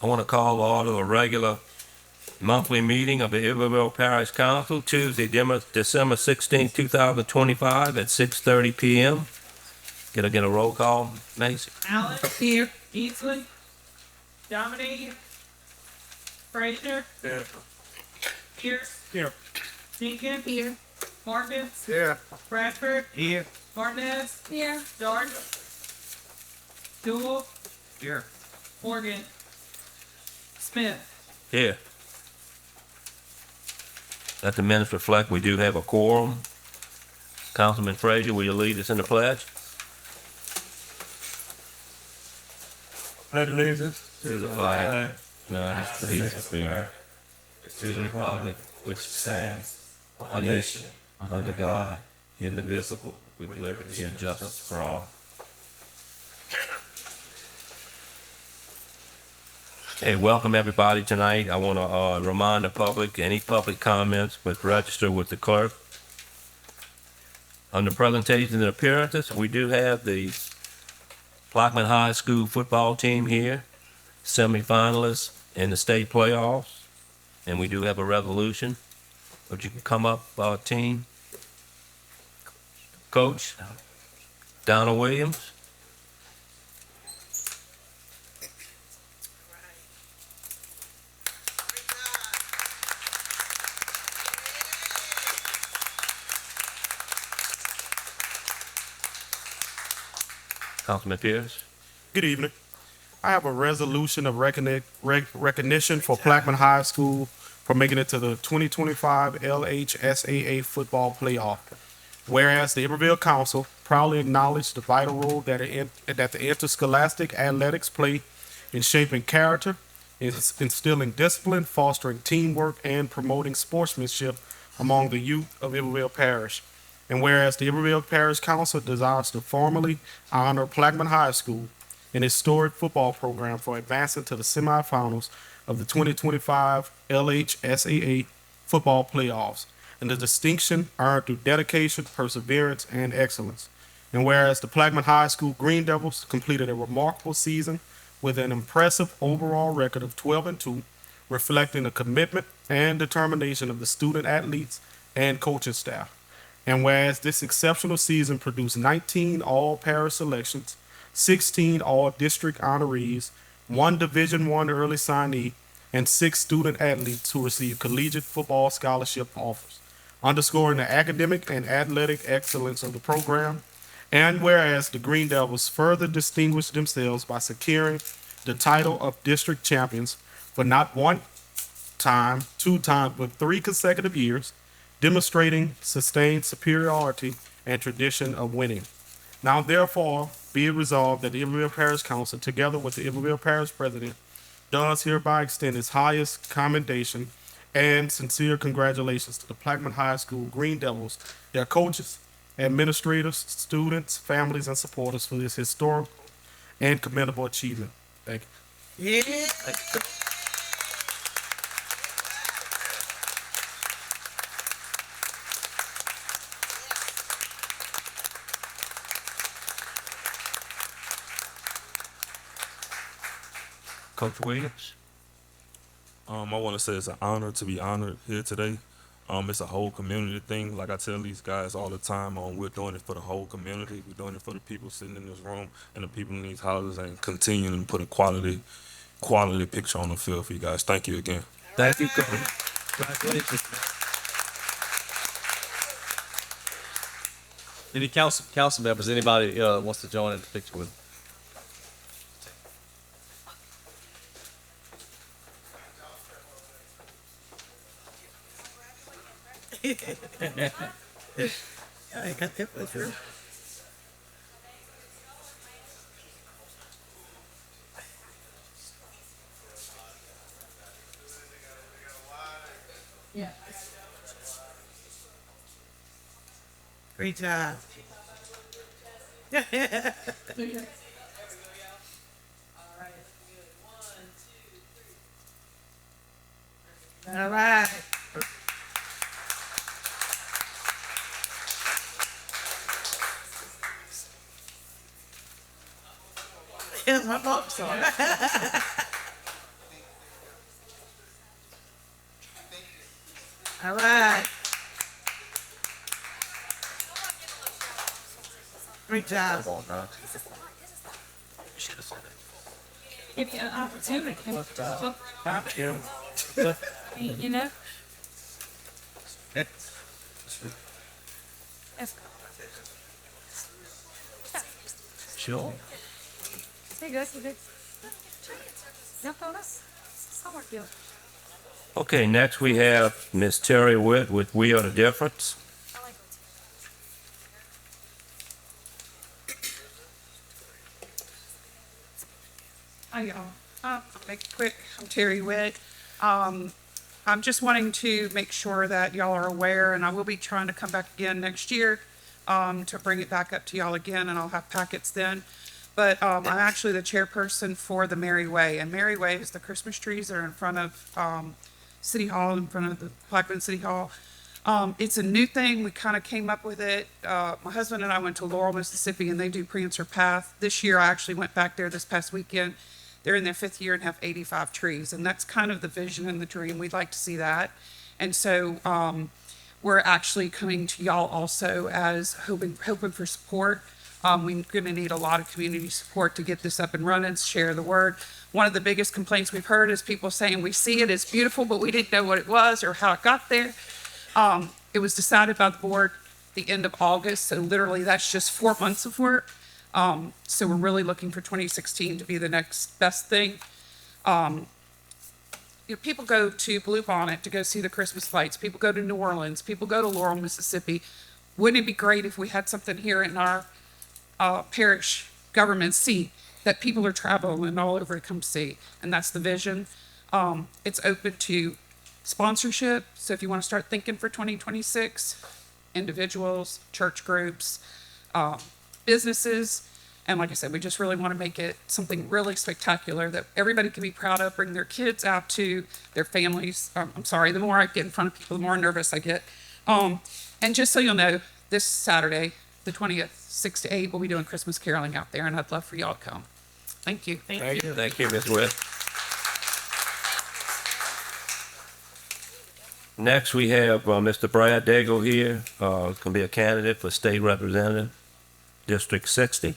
I want to call to order a regular monthly meeting of the Iberville Parish Council, Tuesday, December 16, 2025 at 6:30 p.m. Can I get a roll call, Macy? Allen. Here. Easley. Dominique. Frazier. Here. Pierce. Here. Jenkins. Here. Marcus. Here. Bradford. Here. Martinez. Here. Dark. Duel. Here. Morgan. Smith. Here. Let the minutes reflect we do have a quorum. Councilman Frazier, will you lead us in the pledge? Pledge allegiance To the flag of the United States of America, to the republic which stands, one nation, under God, indivisible, with liberty and justice for all. Hey, welcome everybody tonight. I want to remind the public, any public comments must register with the clerk. Under presentations and appearances, we do have the Blackman High School football team here, semifinalists in the state playoffs, and we do have a resolution. Would you come up, team? Coach Donna Williams. Councilman Pierce. Good evening. I have a resolution of recognition for Blackman High School for making it to the 2025 LHSAA football playoff. Whereas the Iberville Council proudly acknowledged the vital role that the interscholastic athletics play in shaping character, instilling discipline, fostering teamwork, and promoting sportsmanship among the youth of Iberville Parish. And whereas the Iberville Parish Council desires to formally honor Blackman High School, an historic football program for advancing to the semifinals of the 2025 LHSAA football playoffs, and the distinction earned through dedication, perseverance, and excellence. And whereas the Blackman High School Green Devils completed a remarkable season with an impressive overall record of 12-2, reflecting the commitment and determination of the student athletes and coaching staff. And whereas this exceptional season produced 19 all-parish selections, 16 all-district honorees, 1 Division I early signee, and 6 student athletes who received collegiate football scholarship offers, underscoring the academic and athletic excellence of the program. And whereas the Green Devils further distinguished themselves by securing the title of district champions for not 1 time, 2 times, but 3 consecutive years, demonstrating sustained superiority and tradition of winning. Now, therefore, be it resolved that the Iberville Parish Council, together with the Iberville Parish President, does hereby extend its highest commendation and sincere congratulations to the Blackman High School Green Devils, their coaches, administrators, students, families, and supporters for this historic and commendable achievement. Thank you. Yeah. Thank you. Coach Williams. I want to say it's an honor to be honored here today. It's a whole community thing. Like I tell these guys all the time, we're doing it for the whole community. We're doing it for the people sitting in this room and the people in these houses, and continuing to put a quality picture on the field for you guys. Thank you again. Thank you, Coach. Congratulations. Any council members, anybody wants to join in the picture with? I got that with her. Yeah. Great job. All right. Yeah, my mom's on. All right. Great job. Give you an opportunity. You know? Let's go. Sure. Hey, guys, you good? No photos? Homework deal. Okay, next we have Miss Terry Witt with We Are the Difference. Hi, y'all. I'll make it quick. I'm Terry Witt. I'm just wanting to make sure that y'all are aware, and I will be trying to come back again next year to bring it back up to y'all again, and I'll have packets then. But I'm actually the chairperson for the Merry Way, and Merry Way is the Christmas trees that are in front of City Hall, in front of the Plaquemine City Hall. It's a new thing. We kind of came up with it. My husband and I went to Laurel, Mississippi, and they do Prancer Path. This year, I actually went back there this past weekend. They're in their 5th year and have 85 trees, and that's kind of the vision and the dream. We'd like to see that. And so we're actually coming to y'all also as hoping for support. We're going to need a lot of community support to get this up and running, share the word. One of the biggest complaints we've heard is people saying we see it, it's beautiful, but we didn't know what it was or how it got there. It was decided by the board the end of August, so literally that's just 4 months of work. So we're really looking for 2016 to be the next best thing. People go to Blue Bonnet to go see the Christmas lights. People go to New Orleans. People go to Laurel, Mississippi. Wouldn't it be great if we had something here in our parish government seat that people are traveling all over to come see? And that's the vision. It's open to sponsorship. So if you want to start thinking for 2026, individuals, church groups, businesses. And like I said, we just really want to make it something really spectacular that everybody can be proud of, bring their kids out to, their families. I'm sorry, the more I get in front of people, the more nervous I get. And just so you'll know, this Saturday, the 20th, 6 to 8, we'll be doing Christmas caroling out there, and I'd love for y'all to come. Thank you. Thank you, Ms. Witt. Next, we have Mr. Brad Daigle here, can be a candidate for state representative, District 60.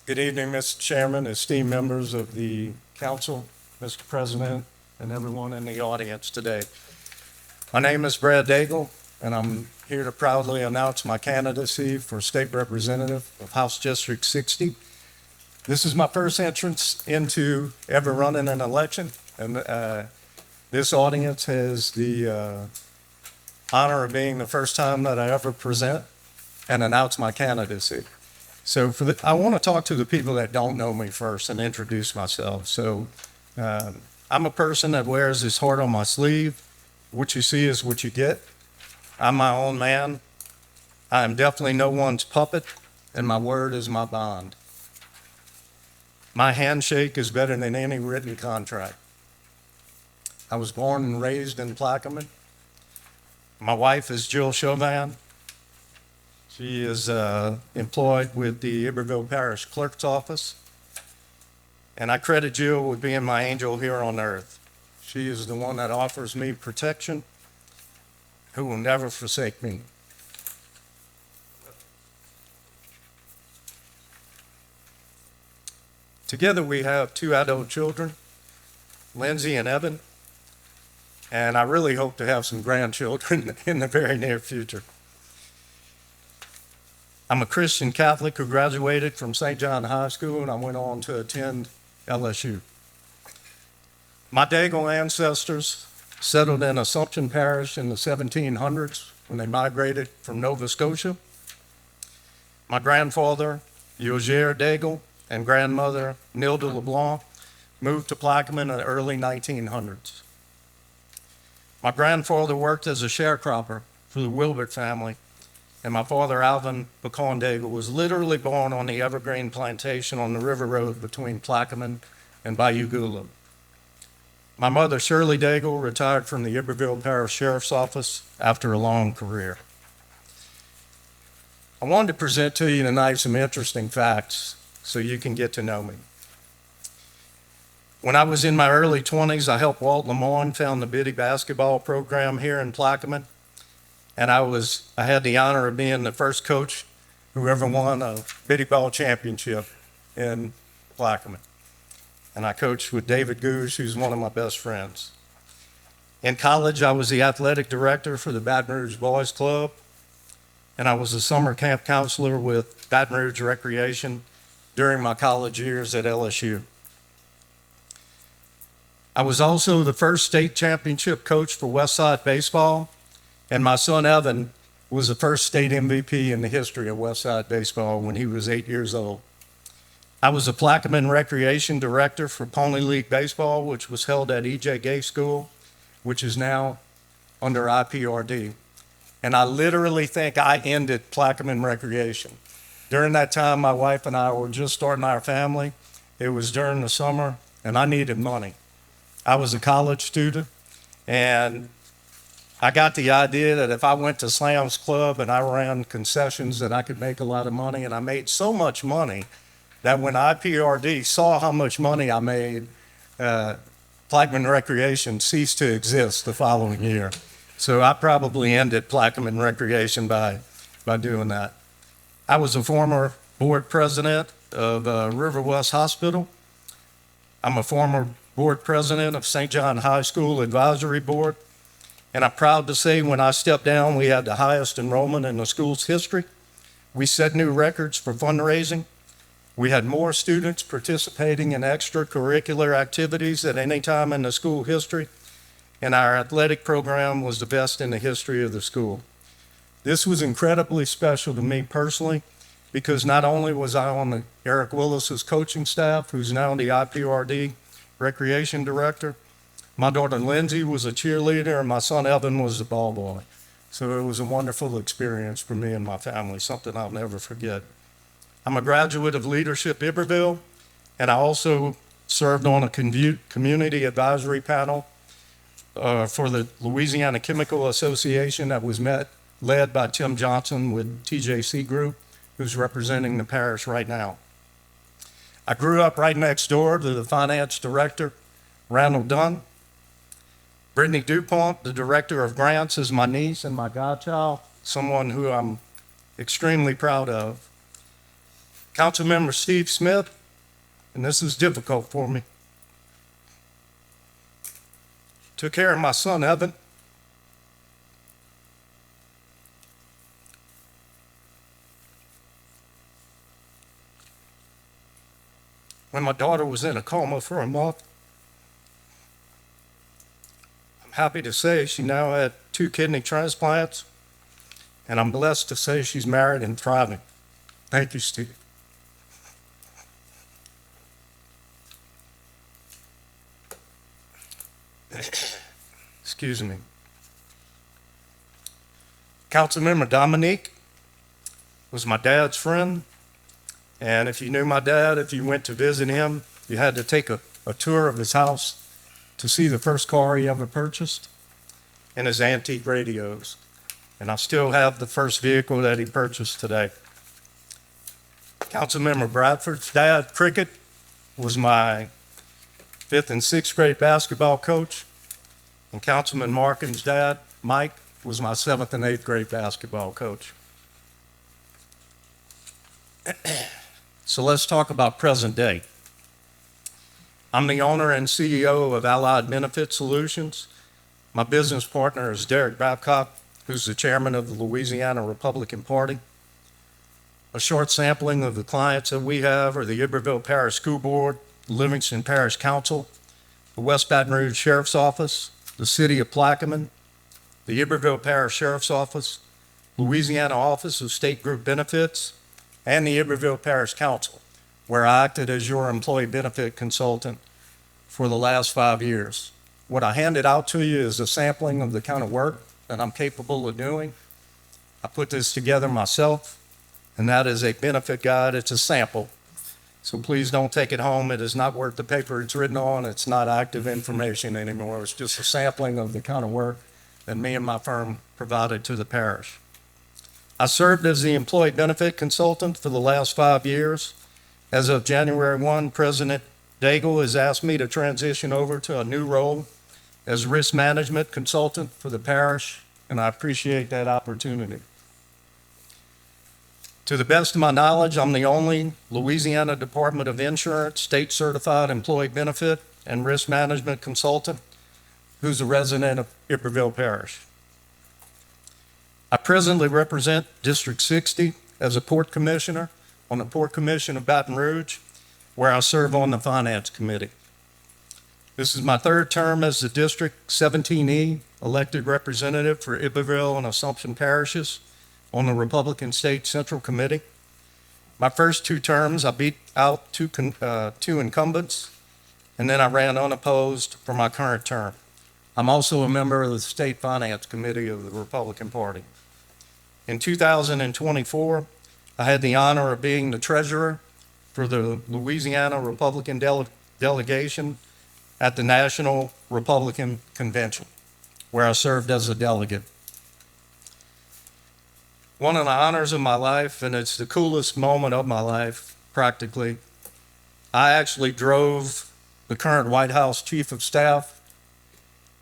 Good evening, Mr. Chairman, esteemed members of the council, Mr. President, and everyone in the audience today. My name is Brad Daigle, and I'm here to proudly announce my candidacy for state representative of House District 60. This is my first entrance into ever running an election, and this audience has the honor of being the first time that I ever present and announce my candidacy. So I want to talk to the people that don't know me first and introduce myself. So I'm a person that wears his heart on my sleeve. What you see is what you get. I'm my own man. I am definitely no one's puppet, and my word is my bond. My handshake is better than any written contract. I was born and raised in Plaquemine. My wife is Jill Chauvin. She is employed with the Iberville Parish Clerk's Office. And I credit Jill with being my angel here on earth. She is the one that offers me protection, who will never forsake me. Together we have 2 adult children, Lindsay and Evan, and I really hope to have some grandchildren in the very near future. I'm a Christian Catholic who graduated from St. John High School, and I went on to attend LSU. My Daigle ancestors settled in Assumption Parish in the 1700s when they migrated from Nova Scotia. My grandfather, Eugere Daigle, and grandmother, Nilda LeBlanc, moved to Plaquemine in the early 1900s. My grandfather worked as a sharecropper for the Wilbert family, and my father, Alvin Pecan Daigle, was literally born on the Evergreen Plantation on the River Road between Plaquemine and Bayou Gula. My mother, Shirley Daigle, retired from the Iberville Parish Sheriff's Office after a long career. I wanted to present to you tonight some interesting facts so you can get to know me. When I was in my early 20s, I helped Walt Lemoyne found the Biddy basketball program here in Plaquemine, and I had the honor of being the first coach who ever won a Biddy ball championship in Plaquemine. And I coached with David Goose, who's one of my best friends. In college, I was the athletic director for the Baton Rouge Boys Club, and I was a summer camp counselor with Baton Rouge Recreation during my college years at LSU. I was also the first state championship coach for Westside Baseball, and my son Evan was the first state MVP in the history of Westside Baseball when he was 8 years old. I was a Plaquemine Recreation Director for Pony League Baseball, which was held at E.J. Gay School, which is now under IPRD. And I literally think I ended Plaquemine Recreation. During that time, my wife and I were just starting our family. It was during the summer, and I needed money. I was a college student, and I got the idea that if I went to Sam's Club and I ran concessions that I could make a lot of money, and I made so much money that when IPRD saw how much money I made, Plaquemine Recreation ceased to exist the following year. So I probably ended Plaquemine Recreation by doing that. I was a former board president of River West Hospital. I'm a former board president of St. John High School Advisory Board. And I'm proud to say when I stepped down, we had the highest enrollment in the school's history. We set new records for fundraising. We had more students participating in extracurricular activities at any time in the school history. And our athletic program was the best in the history of the school. This was incredibly special to me personally, because not only was I on the Eric Willis's coaching staff, who's now the IPRD Recreation Director, my daughter Lindsay was a cheerleader, and my son Evan was the ball boy. So it was a wonderful experience for me and my family, something I'll never forget. I'm a graduate of Leadership Iberville, and I also served on a community advisory panel for the Louisiana Chemical Association that was led by Tim Johnson with TJC Group, who's representing the parish right now. I grew up right next door to the finance director, Randall Dunn. Brittany DuPont, the director of grants, is my niece and my godchild, someone who I'm extremely proud of. Councilmember Steve Smith, and this is difficult for me, took care of my son Evan. When my daughter was in a coma for a month, I'm happy to say she now had 2 kidney transplants, and I'm blessed to say she's married and thriving. Thank you, Steve. Excuse me. Councilmember Dominique was my dad's friend. And if you knew my dad, if you went to visit him, you had to take a tour of his house to see the first car he ever purchased and his antique radios. And I still have the first vehicle that he purchased today. Councilmember Bradford's dad, Cricket, was my 5th and 6th grade basketball coach. And Councilman Markin's dad, Mike, was my 7th and 8th grade basketball coach. So let's talk about present day. I'm the owner and CEO of Allied Benefit Solutions. My business partner is Derek Babcock, who's the chairman of the Louisiana Republican Party. A short sampling of the clients that we have are the Iberville Parish School Board, the Livingston Parish Council, the West Baton Rouge Sheriff's Office, the City of Plaquemine, the Iberville Parish Sheriff's Office, Louisiana Office of State Group Benefits, and the Iberville Parish Council, where I acted as your employee benefit consultant for the last 5 years. What I handed out to you is a sampling of the kind of work that I'm capable of doing. I put this together myself, and that is a benefit guide. It's a sample. So please don't take it home. It is not worth the paper it's written on. It's not active information anymore. It's just a sampling of the kind of work that me and my firm provided to the parish. I served as the employee benefit consultant for the last 5 years. As of January 1, President Daigle has asked me to transition over to a new role as risk management consultant for the parish, and I appreciate that opportunity. To the best of my knowledge, I'm the only Louisiana Department of Insurance state certified employee benefit and risk management consultant who's a resident of Iberville Parish. I presently represent District 60 as a port commissioner on the Port Commission of Baton Rouge, where I serve on the Finance Committee. This is my third term as the District 17E elected representative for Iberville and Assumption parishes on the Republican State Central Committee. My first 2 terms, I beat out two incumbents, and then I ran unopposed for my current term. I'm also a member of the State Finance Committee of the Republican Party. In 2024, I had the honor of being the treasurer for the Louisiana Republican delegation at the National Republican Convention, where I served as a delegate. One of the honors of my life, and it's the coolest moment of my life, practically, I actually drove the current White House Chief of Staff,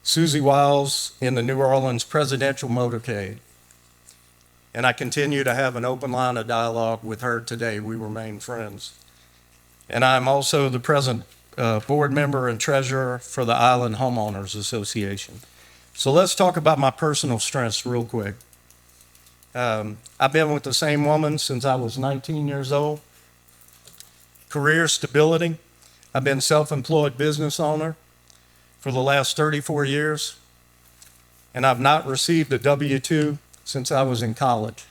Susie Wiles, in the New Orleans presidential motorcade. And I continue to have an open line of dialogue with her today. We remain friends. And I'm also the present board member and treasurer for the Island Homeowners Association. So let's talk about my personal strengths real quick. I've been with the same woman since I was 19 years old. Career stability. I've been self-employed business owner for the last 34 years, and I've not received a W-2 since I was in college.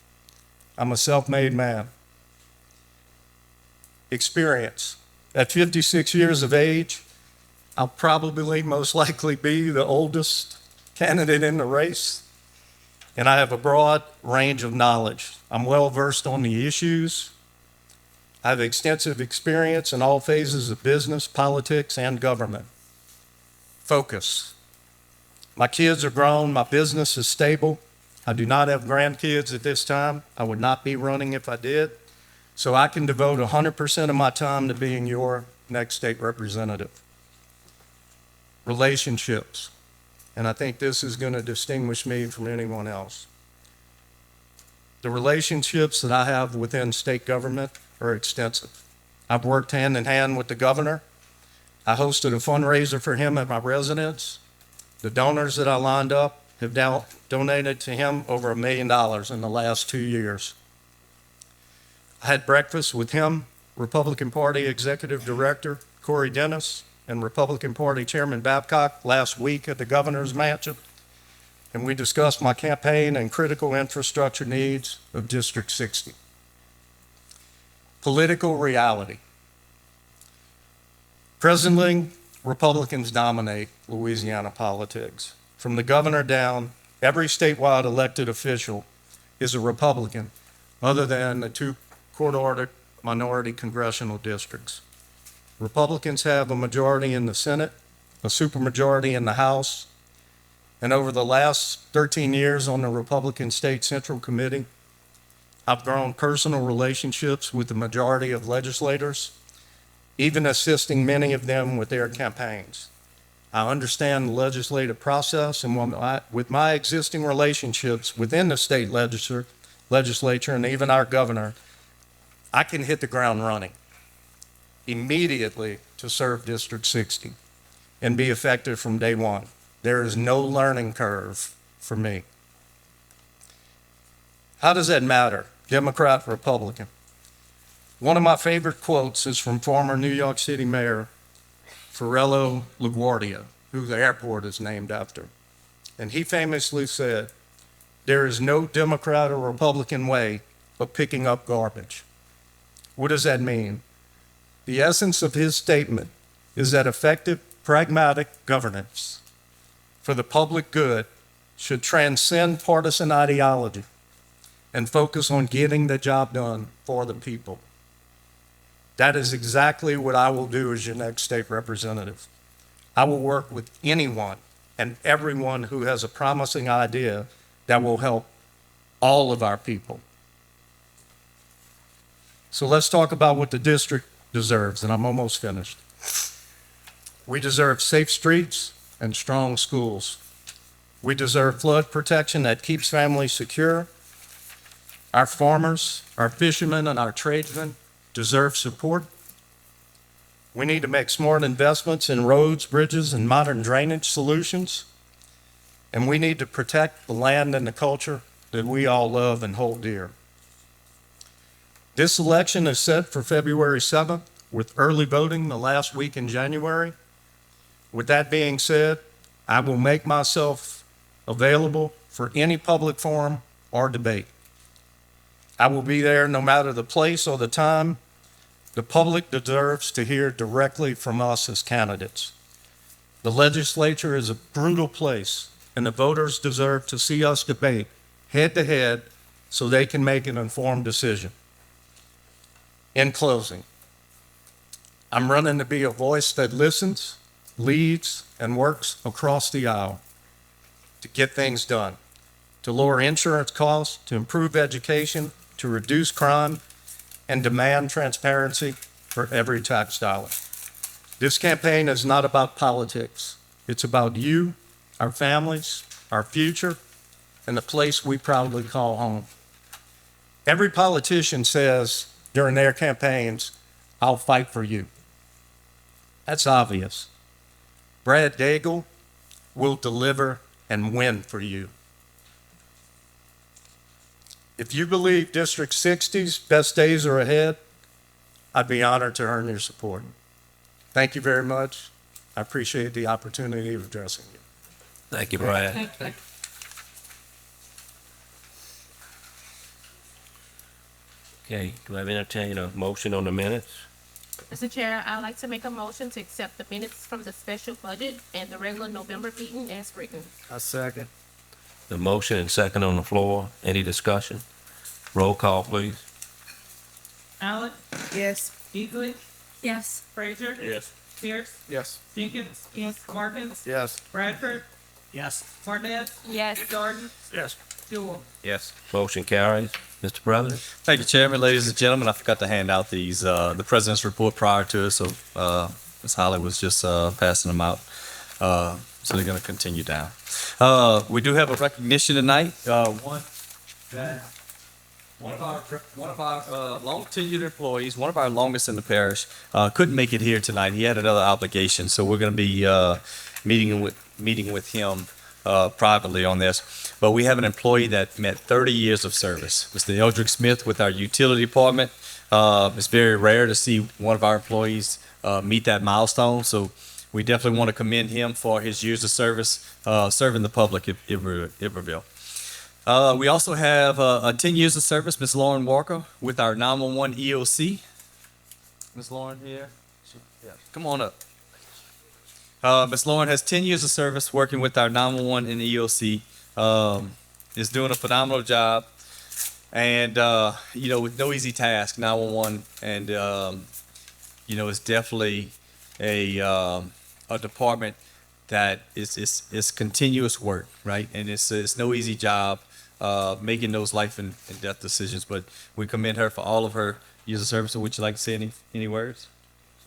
I'm a self-made man. Experience. At 56 years of age, I'll probably most likely be the oldest candidate in the race. And I have a broad range of knowledge. I'm well versed on the issues. I have extensive experience in all phases of business, politics, and government. Focus. My kids are grown. My business is stable. I do not have grandkids at this time. I would not be running if I did. So I can devote 100% of my time to being your next state representative. Relationships. And I think this is going to distinguish me from anyone else. The relationships that I have within state government are extensive. I've worked hand in hand with the governor. I hosted a fundraiser for him at my residence. The donors that I lined up have donated to him over $1 million in the last 2 years. I had breakfast with him, Republican Party Executive Director Corey Dennis, and Republican Party Chairman Babcock last week at the governor's mansion, and we discussed my campaign and critical infrastructure needs of District 60. Political reality. Presently, Republicans dominate Louisiana politics. From the governor down, every statewide elected official is a Republican, other than the 2 court-ordered minority congressional districts. Republicans have a majority in the Senate, a supermajority in the House, and over the last 13 years on the Republican State Central Committee, I've grown personal relationships with the majority of legislators, even assisting many of them with their campaigns. I understand the legislative process, and with my existing relationships within the state legislature and even our governor, I can hit the ground running immediately to serve District 60 and be effective from day one. There is no learning curve for me. How does that matter? Democrat, Republican. One of my favorite quotes is from former New York City Mayor Fiorello LaGuardia, who the airport is named after. And he famously said, "There is no Democrat or Republican way of picking up garbage." What does that mean? The essence of his statement is that effective, pragmatic governance for the public good should transcend partisan ideology and focus on getting the job done for the people. That is exactly what I will do as your next state representative. I will work with anyone and everyone who has a promising idea that will help all of our people. So let's talk about what the district deserves, and I'm almost finished. We deserve safe streets and strong schools. We deserve flood protection that keeps families secure. Our farmers, our fishermen, and our tradesmen deserve support. We need to make smart investments in roads, bridges, and modern drainage solutions. And we need to protect the land and the culture that we all love and hold dear. This election is set for February 7th with early voting the last week in January. With that being said, I will make myself available for any public forum or debate. I will be there no matter the place or the time. The public deserves to hear directly from us as candidates. The legislature is a brutal place, and the voters deserve to see us debate head to head so they can make an informed decision. In closing, I'm running to be a voice that listens, leads, and works across the aisle to get things done, to lower insurance costs, to improve education, to reduce crime, and demand transparency for every tax dollar. This campaign is not about politics. It's about you, our families, our future, and the place we proudly call home. Every politician says during their campaigns, "I'll fight for you." That's obvious. Brad Daigle will deliver and win for you. If you believe District 60's best days are ahead, I'd be honored to earn your support. Thank you very much. I appreciate the opportunity of addressing you. Thank you, Brad. Okay, do I entertain a motion on the minutes? Mr. Chair, I'd like to make a motion to accept the minutes from the special budget and the regular November meeting as written. I second. The motion and second on the floor. Any discussion? Roll call, please. Allen, Yes. Easley, Yes. Frazier, Yes. Pierce, Yes. Jenkins, Markins, Yes. Bradford, Yes. Martinez, Yes. Jordan, Yes. Jewel. Yes. Motion carries. Mr. President? Thank you, Chairman. Ladies and gentlemen, I forgot to hand out these, the President's report prior to us, so Ms. Holly was just passing them out. So they're going to continue down. We do have a recognition tonight. One of our long tenured employees, one of our longest in the parish, couldn't make it here tonight. He had another obligation, so we're going to be meeting with him privately on this. But we have an employee that met 30 years of service, Mr. Eldrick Smith with our utility department. It's very rare to see one of our employees meet that milestone, so we definitely want to commend him for his years of service serving the public of Iberville. We also have 10 years of service, Ms. Lauren Walker with our 911 EOC. Ms. Lauren here? Yeah, come on up. Ms. Lauren has 10 years of service working with our 911 and EOC. Is doing a phenomenal job. And, with no easy task, 911. And, it's definitely a department that is continuous work, right? And it's no easy job making those life and death decisions. But we commend her for all of her years of service. So would you like to say any words?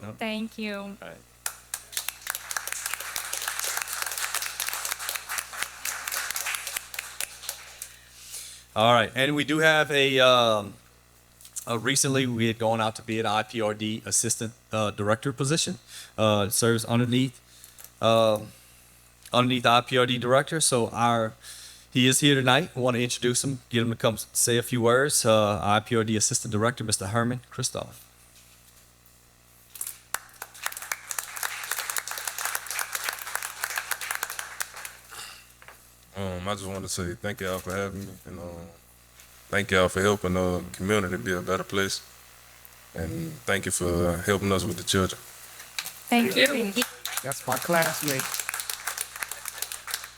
No? Thank you. All right. All right, and we do have recently we had gone out to bid an IPRD assistant director position. Serves underneath the IPRD director. So he is here tonight. I want to introduce him, get him to come say a few words. IPRD assistant director, Mr. Herman Christoph. I just want to say thank y'all for having me, and thank y'all for helping the community be a better place, and thank you for helping us with the children. Thank you. That's my classmate.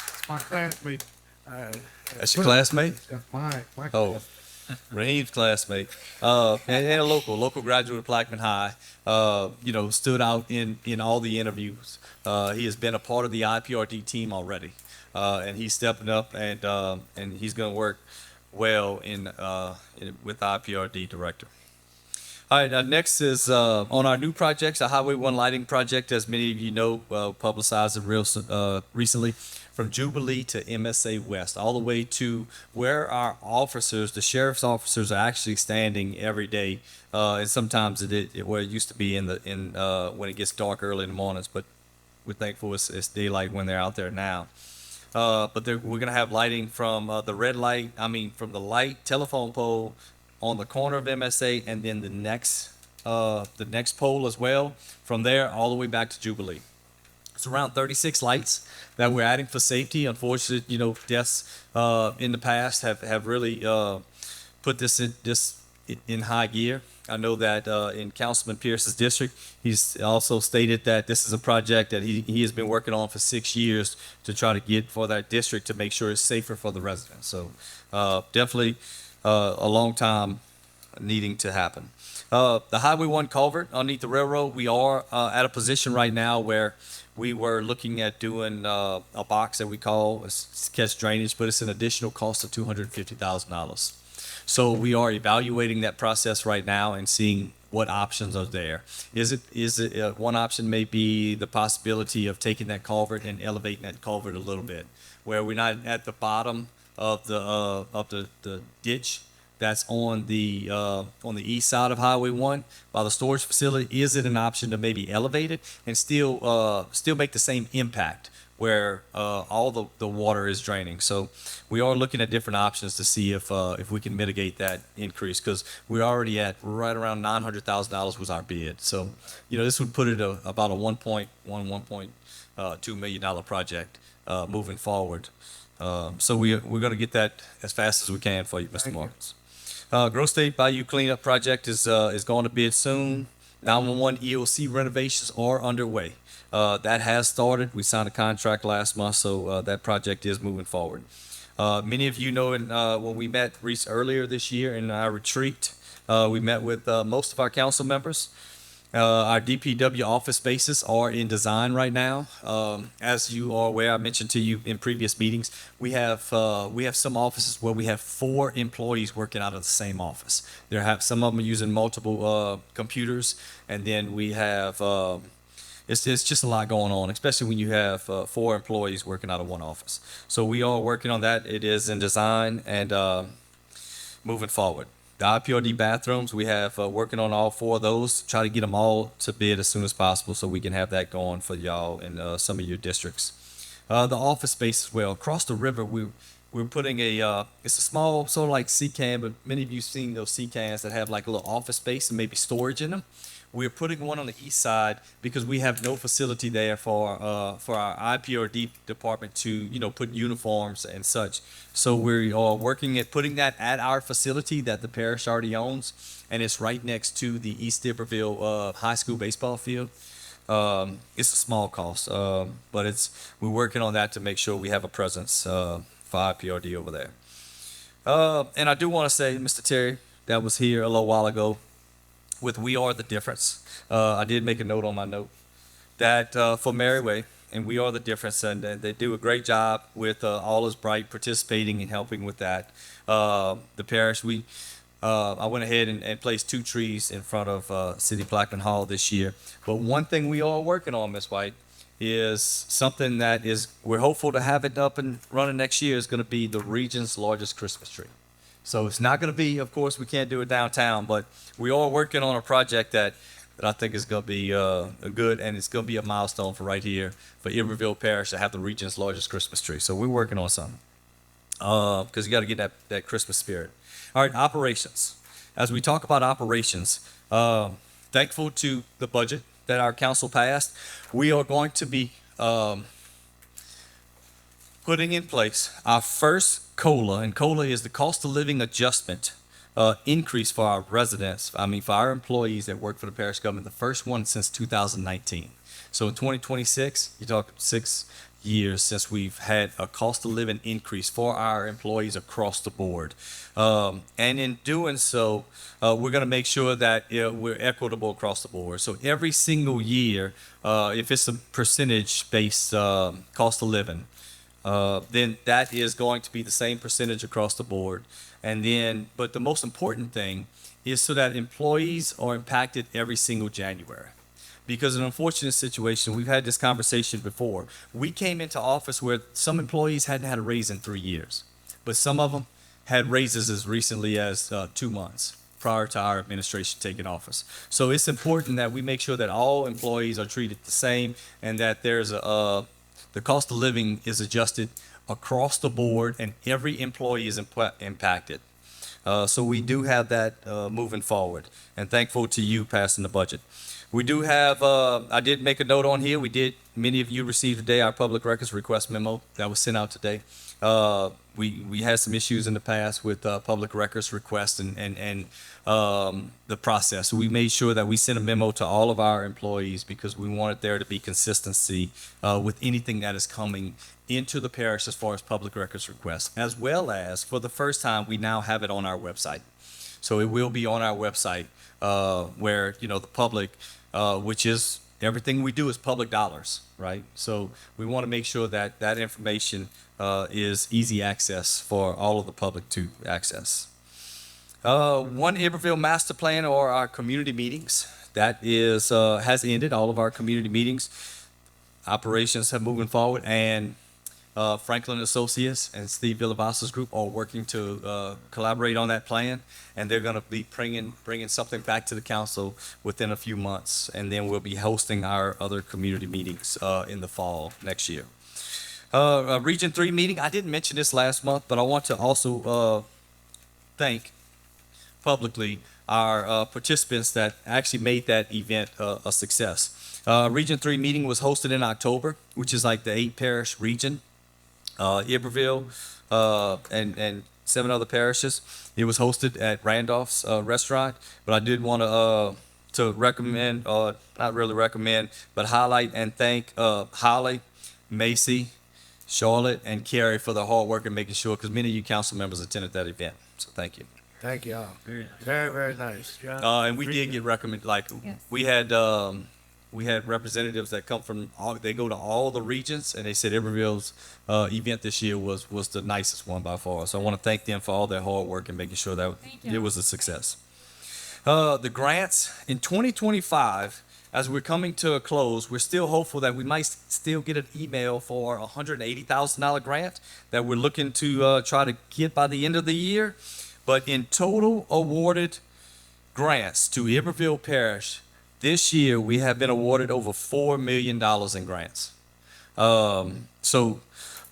That's my classmate. That's your classmate? That's my Oh. class. Raheem's classmate, and a local graduate of Blackman High, stood out in all the interviews. He has been a part of the IPRD team already, and he's stepping up, and he's going to work well with the IPRD director. All right, next is on our new projects, the Highway 1 lighting project, as many of you know, publicized it recently, from Jubilee to MSA West, all the way to where our officers, the sheriff's officers, are actually standing every day. And sometimes where it used to be when it gets dark early in the mornings, but we're thankful it's daylight when they're out there now. But we're going to have lighting from from the light telephone pole on the corner of MSA, and then the next pole as well. From there, all the way back to Jubilee. It's around 36 lights that we're adding for safety. Unfortunately, deaths in the past have really put this in high gear. I know that in Councilman Pierce's district, he's also stated that this is a project that he has been working on for 6 years to try to get for that district to make sure it's safer for the residents. So definitely a long time needing to happen. The Highway 1 culvert underneath the railroad, we are at a position right now where we were looking at doing a box that we call catch drainage, but it's an additional cost of $250,000. So we are evaluating that process right now and seeing what options are there. Is it one option may be the possibility of taking that culvert and elevating that culvert a little bit, where we're not at the bottom of the ditch that's on the east side of Highway 1 by the storage facility. Is it an option to maybe elevate it and still make the same impact where all the water is draining? So we are looking at different options to see if we can mitigate that increase, because we're already at right around $900,000 was our bid. So this would put it about a $1.2 million project moving forward. So we're going to get that as fast as we can for you, Mr. Marcus. Grove State Bayou cleanup project is going to bid soon. 911 EOC renovations are underway. That has started. We signed a contract last month, so that project is moving forward. Many of you know when we met earlier this year in our retreat, we met with most of our council members. Our DPW office spaces are in design right now. As you are aware, I mentioned to you in previous meetings, we have some offices where we have 4 employees working out of the same office. Some of them are using multiple computers, and then we have it's just a lot going on, especially when you have 4 employees working out of one office. So we are working on that. It is in design and moving forward. The IPRD bathrooms, we have working on all 4 of those, try to get them all to bid as soon as possible so we can have that going for y'all in some of your districts. The office space as well. Across the river, we're putting it's a small, sort of like C-can, but many of you seen those C-cans that have like a little office space and maybe storage in them. We're putting one on the east side because we have no facility there for our IPRD department to put uniforms and such. So we are working at putting that at our facility that the parish already owns, and it's right next to the East Iberville high school baseball field. It's a small cost, but we're working on that to make sure we have a presence for IPRD over there. And I do want to say, Mr. Terry, that was here a little while ago, with We Are the Difference. I did make a note on my note that for Merriway and We Are the Difference, and they do a great job with All Is Bright participating and helping with that. The parish, I went ahead and placed 2 trees in front of City Blackman Hall this year. But one thing we are working on, Ms. White, is something that we're hopeful to have it up and running next year, is going to be the region's largest Christmas tree. So it's not going to be, of course, we can't do it downtown, but we are working on a project that I think is going to be good, and it's going to be a milestone for right here for Iberville Parish to have the region's largest Christmas tree. So we're working on something because you got to get that Christmas spirit. All right, operations. As we talk about operations, thankful to the budget that our council passed, we are going to be putting in place our first COLA, and COLA is the cost of living adjustment increase for our residents, for our employees that work for the parish government, the first one since 2019. So in 2026, you're talking 6 years since we've had a cost of living increase for our employees across the board. And in doing so, we're going to make sure that we're equitable across the board. So every single year, if it's a percentage-based cost of living, then that is going to be the same percentage across the board. And then, but the most important thing is so that employees are impacted every single January. Because an unfortunate situation, we've had this conversation before. We came into office where some employees hadn't had a raise in 3 years, but some of them had raises as recently as 2 months prior to our administration taking office. So it's important that we make sure that all employees are treated the same and that there's the cost of living is adjusted across the board and every employee is impacted. So we do have that moving forward, and thankful to you passing the budget. We do have, I did make a note on here. Many of you received today our public records request memo that was sent out today. We had some issues in the past with public records requests and the process. So we made sure that we sent a memo to all of our employees because we wanted there to be consistency with anything that is coming into the parish as far as public records requests, as well as for the first time, we now have it on our website. So it will be on our website where, the public, which is everything we do is public dollars, right? So we want to make sure that that information is easy access for all of the public to access. One Iberville master plan or our community meetings that is has ended. All of our community meetings operations have moving forward, and Franklin Associates and Steve Villavassa's group are working to collaborate on that plan, and they're going to be bringing something back to the council within a few months, and then we'll be hosting our other community meetings in the fall next year. Region 3 meeting, I didn't mention this last month, but I want to also thank publicly our participants that actually made that event a success. Region 3 meeting was hosted in October, which is like the 8 parish region. Iberville, and 7 other parishes. It was hosted at Randolph's restaurant, but I did want to recommend, not really recommend, but highlight and thank Holly, Macy, Charlotte, and Carrie for their hard work and making sure, because many of you council members attended that event. So thank you. Thank you all. Very, very nice. And we did get recommended, Yes. we had representatives that come from they go to all the regions, and they said Iberville's event this year was the nicest one by far. So I want to thank them for all their hard work and making sure that it was a success. The grants in 2025, as we're coming to a close, we're still hopeful that we might still get an email for a $180,000 grant that we're looking to try to get by the end of the year. But in total awarded grants to Iberville Parish, this year, we have been awarded over $4 million in grants. So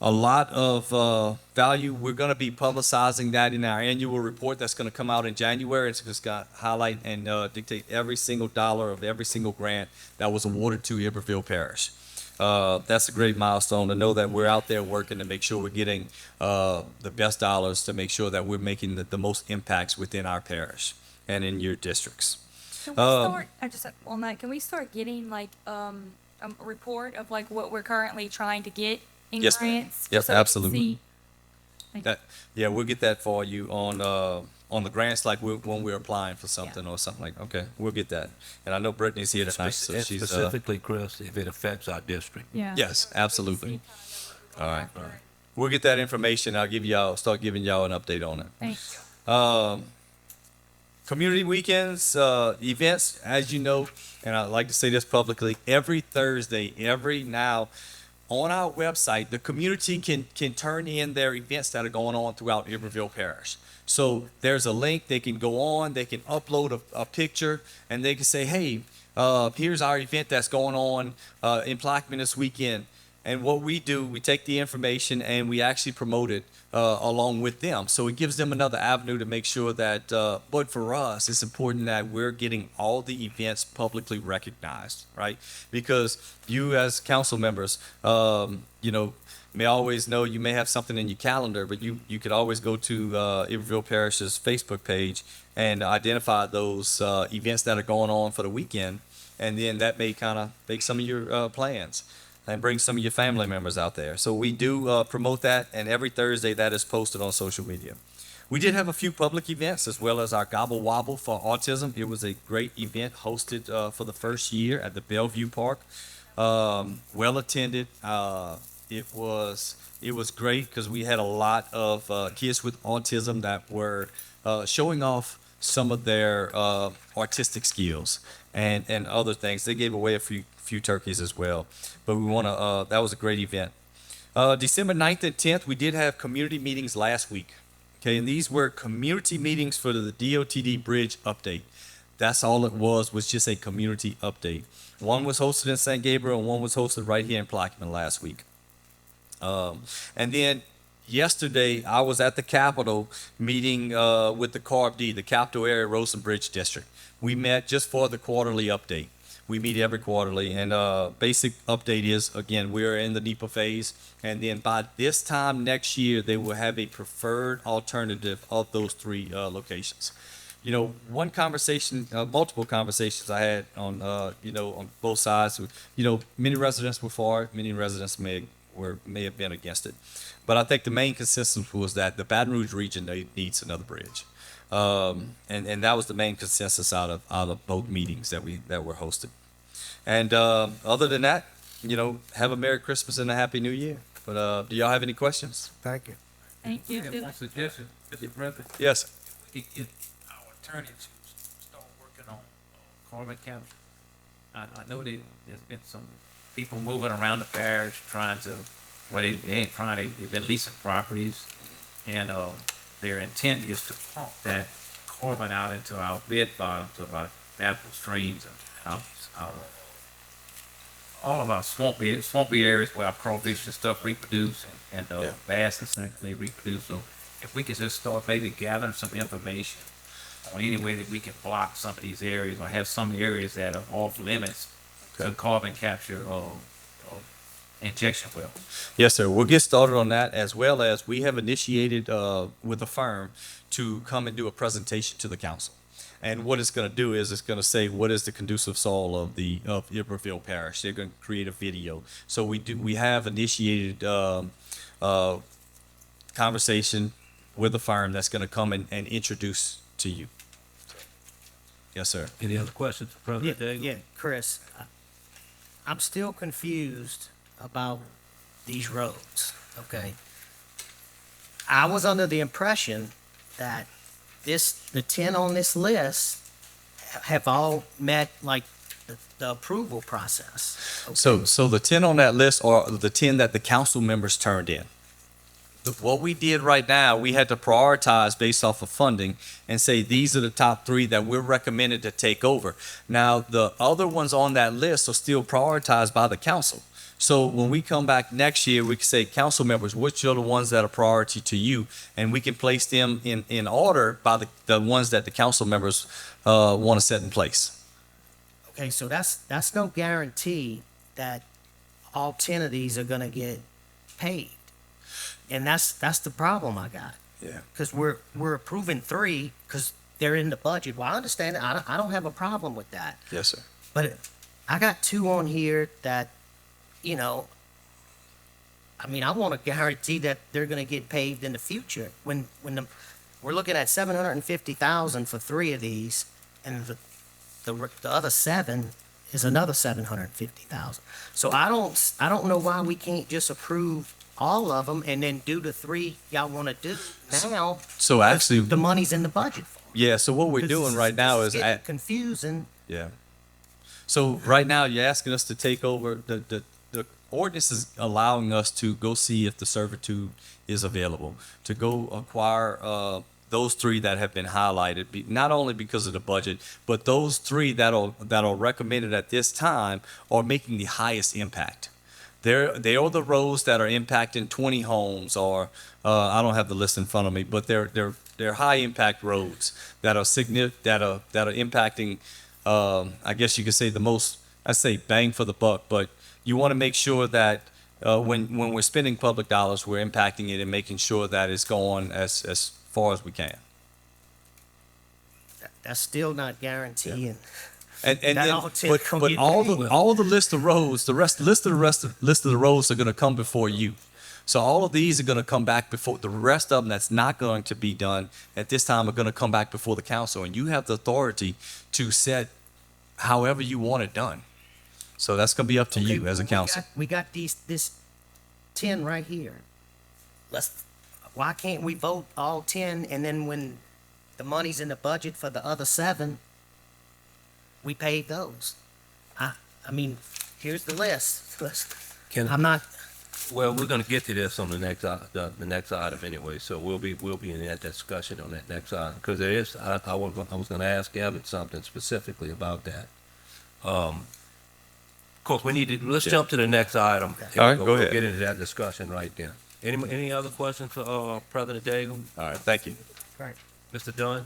a lot of value. We're going to be publicizing that in our annual report that's going to come out in January. It's just going to highlight and dictate every single dollar of every single grant that was awarded to Iberville Parish. That's a great milestone to know that we're out there working to make sure we're getting the best dollars to make sure that we're making the most impacts within our parish and in your districts. Can we start, I just on that, can we start getting like a report of like what we're currently trying to get in Yes, ma'am. grants? Yes, so we can absolutely. see? Yeah, we'll get that for you on the grants, like when we're applying for something or something like. Okay, we'll get that. And I know Brittany's here tonight, so And she's specifically, Chris, if it affects our district. Yeah. yes, absolutely. All right, we'll get that information. Start giving y'all an update on it. Thank you. Community weekends, events, as you know, and I'd like to say this publicly, every Thursday, now on our website, the community can turn in their events that are going on throughout Iberville Parish. So there's a link, they can go on, they can upload a picture, and they can say, hey, here's our event that's going on in Plaquemine this weekend. And what we do, we take the information and we actually promote it along with them. So it gives them another avenue to make sure that, but for us, it's important that we're getting all the events publicly recognized, right? Because you as council members, may always know you may have something in your calendar, but you could always go to Iberville Parish's Facebook page and identify those events that are going on for the weekend. And then that may kind of make some of your plans and bring some of your family members out there. So we do promote that, and every Thursday that is posted on social media. We did have a few public events as well as our Gobble Wobble for autism. It was a great event hosted for the first year at the Bellevue Park. Well attended. It was great because we had a lot of kids with autism that were showing off some of their artistic skills and other things. They gave away a few turkeys as well, but that was a great event. December 9th and 10th, we did have community meetings last week. Okay, and these were community meetings for the DOTD bridge update. That's all it was just a community update. One was hosted in St. Gabriel and one was hosted right here in Plaquemine last week. And then yesterday, I was at the Capitol meeting with the CARB-D, the Capital Area Roads and Bridge District. We met just for the quarterly update. We meet every quarterly, and basic update is, again, we're in the NEPA phase, and then by this time next year, they will have a preferred alternative of those three locations. One conversation, multiple conversations I had on, on both sides. Many residents were for it, many residents may have been against it. But I think the main consensus was that the Baton Rouge region needs another bridge. And that was the main consensus out of both meetings that were hosted. And other than that, have a Merry Christmas and a Happy New Year. But do y'all have any questions? Thank you. Thank you. My suggestion, Mr. President, Yes. we could get our attorney to start working on carbon capture. I know there's been some people moving around the parish trying to, they ain't trying, they've been leasing properties, and their intent is to pump that carbon out into our bed bottom, to our natural streams and our all of our swampy areas where our crawfish and stuff reproduce, and bass and stuff, they reproduce. So if we could just start maybe gathering some information on any way that we can block some of these areas or have some areas that are off limits to carbon capture or injection wells. Yes, sir. We'll get started on that, as well as we have initiated with a firm to come and do a presentation to the council. And what it's going to do is it's going to say what is the conducive soil of Iberville Parish. They're going to create a video. So we have initiated conversation with a firm that's going to come and introduce to you. Yes, sir. Any other questions, President Daigle? Yeah, Chris, I'm still confused about these roads, okay? I was under the impression that the 10 on this list have all met like the approval process. Okay? So the 10 on that list are the 10 that the council members turned in. What we did right now, we had to prioritize based off of funding and say these are the top 3 that we're recommended to take over. Now, the other ones on that list are still prioritized by the council. So when we come back next year, we can say, council members, which are the ones that are priority to you? And we can place them in order by the ones that the council members want to set in place. Okay, so that's no guarantee that all 10 of these are gonna get paid. And that's the problem I got. Yeah. Because we're approving 3 because they're in the budget. Well, I understand it. I don't have a problem with that. Yes, sir. But I got 2 on here that, I want to guarantee that they're going to get paved in the future. When we're looking at 750,000 for 3 of these, and the other 7 is another 750,000. So I don't know why we can't just approve all of them and then do the 3 y'all want to do now. So actually, The money's in the budget for 'em. yeah. So what we're doing right now is getting confusing. yeah. So right now you're asking us to take over the ordinance is allowing us to go see if the servitude is available, to go acquire those 3 that have been highlighted, not only because of the budget, but those 3 that are recommended at this time are making the highest impact. They are the roads that are impacting 20 homes, or I don't have the list in front of me, but they're high impact roads that are that are impacting. I guess you could say the most. I say bang for the buck, but you want to make sure that when we're spending public dollars, we're impacting it and making sure that it's going as far as we can. That's still not guaranteeing. And That then, all ten but gonna but get all the list of roads, the rest of the roads are going to come before you. So all of these are going to come back before the rest of them that's not going to be done at this time are going to come back before the council, and you have the authority to set however you want it done. So that's going to be up to you as a council. We got this 10 right here. Why can't we vote all 10, and then when the money's in the budget for the other 7, we pay those? I mean, here's the list. I'm not. Well, we're gonna get to this on the next item anyway, so we'll be in that discussion on that next item, because there is, I was gonna ask Evan something specifically about that. Of course, let's jump to the next item. All right, go We'll ahead. get into that discussion right then. Any other questions for, President Daigle? All right, thank you. Right. Mr. Dunn?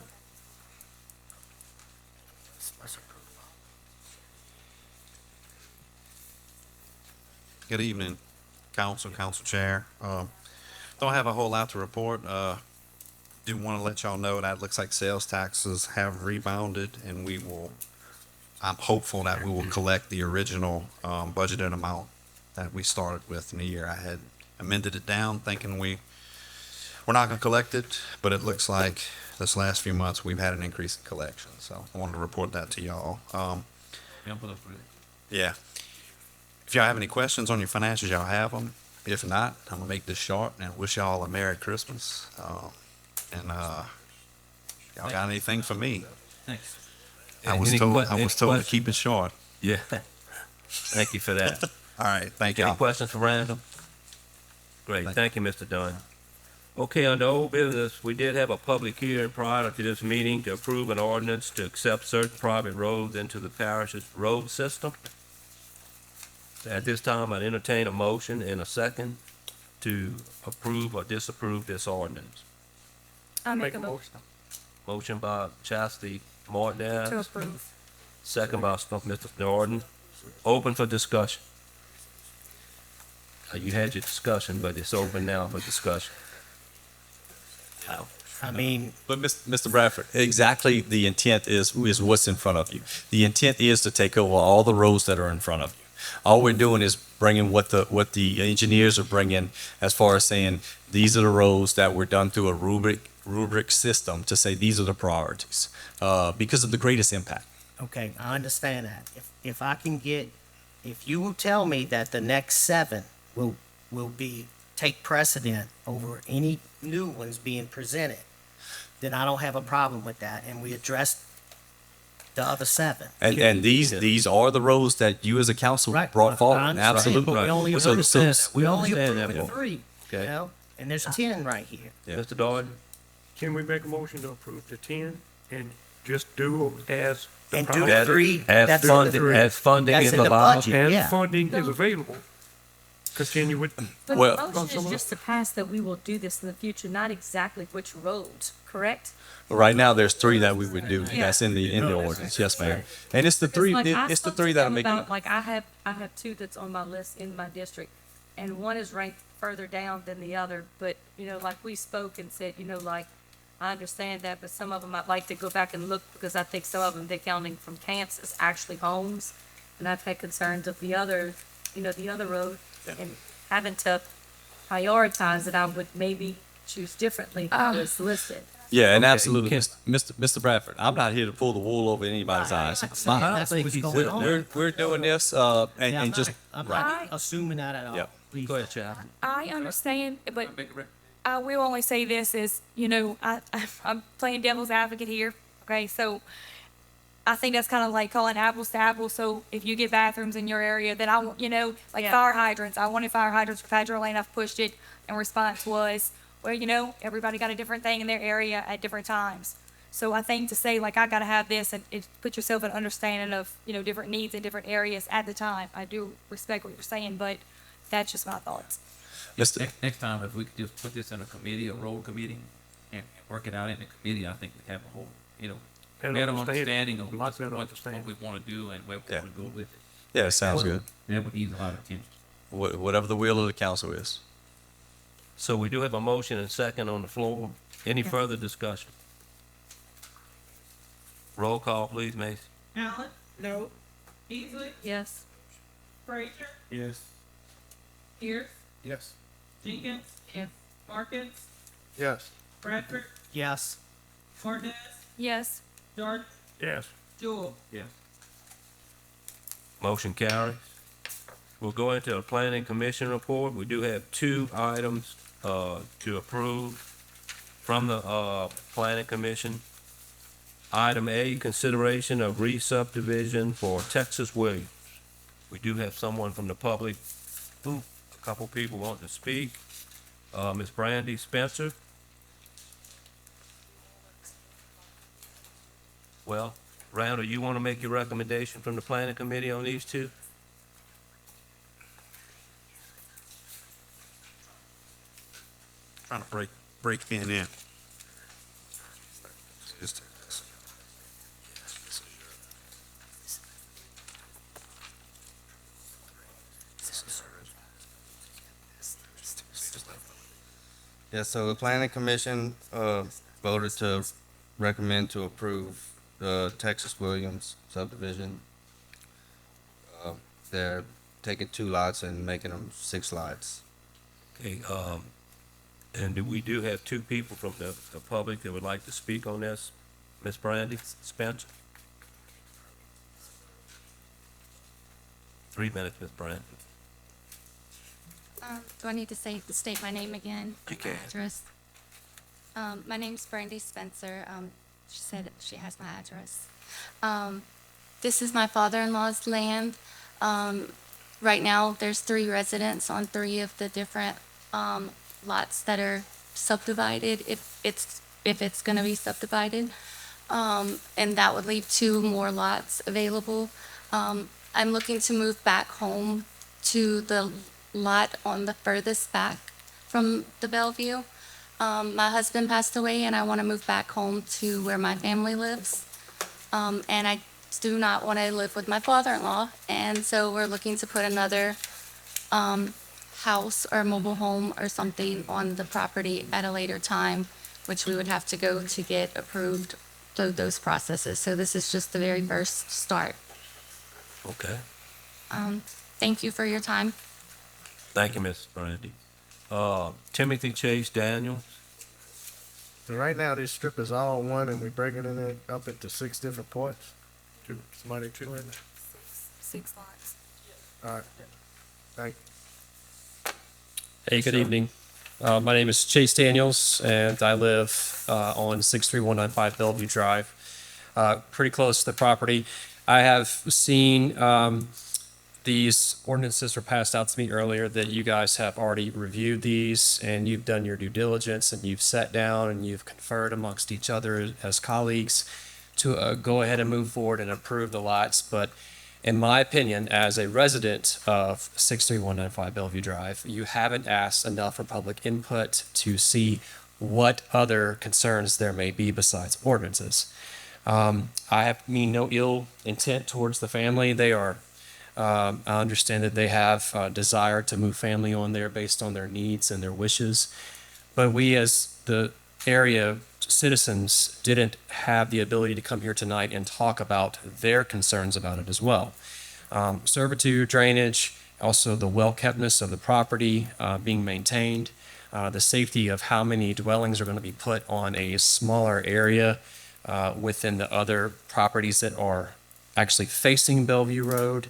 Good evening, council chair. Don't have a whole lot to report. Do want to let y'all know that it looks like sales taxes have rebounded, and I'm hopeful that we will collect the original budgeted amount that we started with in the year. I had amended it down thinking we're not going to collect it, but it looks like this last few months we've had an increase in collection. So I wanted to report that to y'all. Yeah. If y'all have any questions on your financials, y'all have them. If not, I'm gonna make this short and wish y'all a Merry Christmas. Y'all got anything for me? Thanks. I was told to keep it short. Yeah. Thank you for that. All right, thank Any y'all. questions for Randall? Great, thank you, Mr. Dunn. Okay, under old business, we did have a public hearing prior to this meeting to approve an ordinance to accept certain private roads into the parish's road system. At this time, I'd entertain a motion and a second to approve or disapprove this ordinance. I'll make a motion Motion by Chastity Martinez. to approve. Second by Mr. Norton. Open for discussion. You had your discussion, but it's open now for discussion. I mean, But Mr. Bradford, exactly the intent is what's in front of you. The intent is to take over all the roads that are in front of you. All we're doing is bringing what the engineers are bringing as far as saying, these are the roads that were done through a rubric system to say these are the priorities, because of the greatest impact. okay, I understand that. If you will tell me that the next 7 will take precedent over any new ones being presented, then I don't have a problem with that, and we address the other 7. And these are the roads that you as a council Right. brought I forward. understand, Absolutely. but we only So- approved so- we only understand approved that part. 3, Okay. and there's 10 right here. Yeah. Mr. Doyle? Can we make a motion to approve the 10 and just do as the And do That- 3, As that's funding, the- as funding that's is in the allowed. budget. and Yeah. funding is available? Continue with, But Well- the motion is just to pass that we will do this in the future, not exactly which roads, correct? Right now, there's 3 that we would do. That's in the ordinance. Yes, ma'am. And it's the Because, 3. like, I It's the spoke 3 to that them are making. about, like, I have 2 that's on my list in my district, and one is ranked further down than the other, but, like we spoke and said, like, I understand that, but some of them I'd like to go back and look, because I think some of them they're counting from camps as actually homes, and I've had concerns of the other road, and having to prioritize it, I would maybe choose differently how it's listed. Yeah, and Okay, absolutely, can- Mr. Bradford. I'm not here to pull the wool over anybody's eyes. I don't think he's going on. We're doing this, Yeah, and I'm just not Right. assuming that at all. Yeah. Please. Go ahead, Chad. I understand, but I will only say this is, I'm playing devil's advocate here, okay? So I think that's kind of like calling apples to apples. So if you get bathrooms in your area, then I want, fire hydrants. I wanted fire hydrants for Padre Lane. I've pushed it, and response was, well, everybody got a different thing in their area at different times. So I think to say, like, I got to have this, and it put yourself in understanding of, different needs in different areas at the time. I do respect what you're saying, but that's just my thoughts. Next time, if we could just put this in a committee, a road committee, and work it out in the committee, I think we'd have a whole, And better understanding. understanding of Lots better what understanding. we want to do and where we Yeah. want to go with it. Yeah, sounds good. That would ease a lot of tension. Whatever the will of the council is. So we do have a motion and second on the floor. Any further discussion? Roll call, please, Macy. Allen? No. Beasley? Yes. Frazier? Yes. Pierce? Yes. Jenkins? Yes. Markins? Yes. Bradford? Yes. Martinez? Yes. Jordan? Yes. Jewel? Yes. Motion carries. We'll go into the planning commission report. We do have two items, to approve from the, planning commission. Item A, consideration of re-subdivision for Texas Williams. We do have someone from the public, a couple people want to speak. Ms. Brandy Spencer. Well, Randall, you want to make your recommendation from the planning committee on these two? Trying to break in there. Just- Yeah, so the planning commission, voted to recommend to approve the Texas Williams subdivision. They're taking 2 lots and making them 6 lots. Okay, and we do have two people from the public that would like to speak on this. Ms. Brandy Spencer? 3 minutes, Ms. Brandy. Do I need to state my name again? You can. Address? My name's Brandy Spencer. She said she has my address. This is my father-in-law's land. Right now, there's 3 residents on 3 of the different, lots that are subdivided, if it's gonna be subdivided. And that would leave 2 more lots available. I'm looking to move back home to the lot on the furthest back from the Bellevue. My husband passed away and I want to move back home to where my family lives. And I do not want to live with my father-in-law. And so we're looking to put another house or mobile home or something on the property at a later time, which we would have to go to get approved through those processes. So this is just the very first start. Okay. Thank you for your time. Thank you, Ms. Brandy. Timothy Chase Daniels. So right now, this strip is all one, and we're breaking it up into 6 different parts. Somebody to it. 6 lots. All right. Thank you. Hey, good evening. My name is Chase Daniels, and I live on 63195 Bellevue Drive, pretty close to the property. I have seen these ordinances were passed out to me earlier, that you guys have already reviewed these, and you've done your due diligence, and you've sat down and you've conferred amongst each other as colleagues to go ahead and move forward and approve the lots. But in my opinion, as a resident of 63195 Bellevue Drive, you haven't asked enough for public input to see what other concerns there may be besides ordinances. I mean no ill intent towards the family. They are, I understand that they have a desire to move family on there based on their needs and their wishes. But we as the area citizens didn't have the ability to come here tonight and talk about their concerns about it as well. Servitude, drainage, also the well-keptness of the property being maintained, the safety of how many dwellings are going to be put on a smaller area within the other properties that are actually facing Bellevue Road.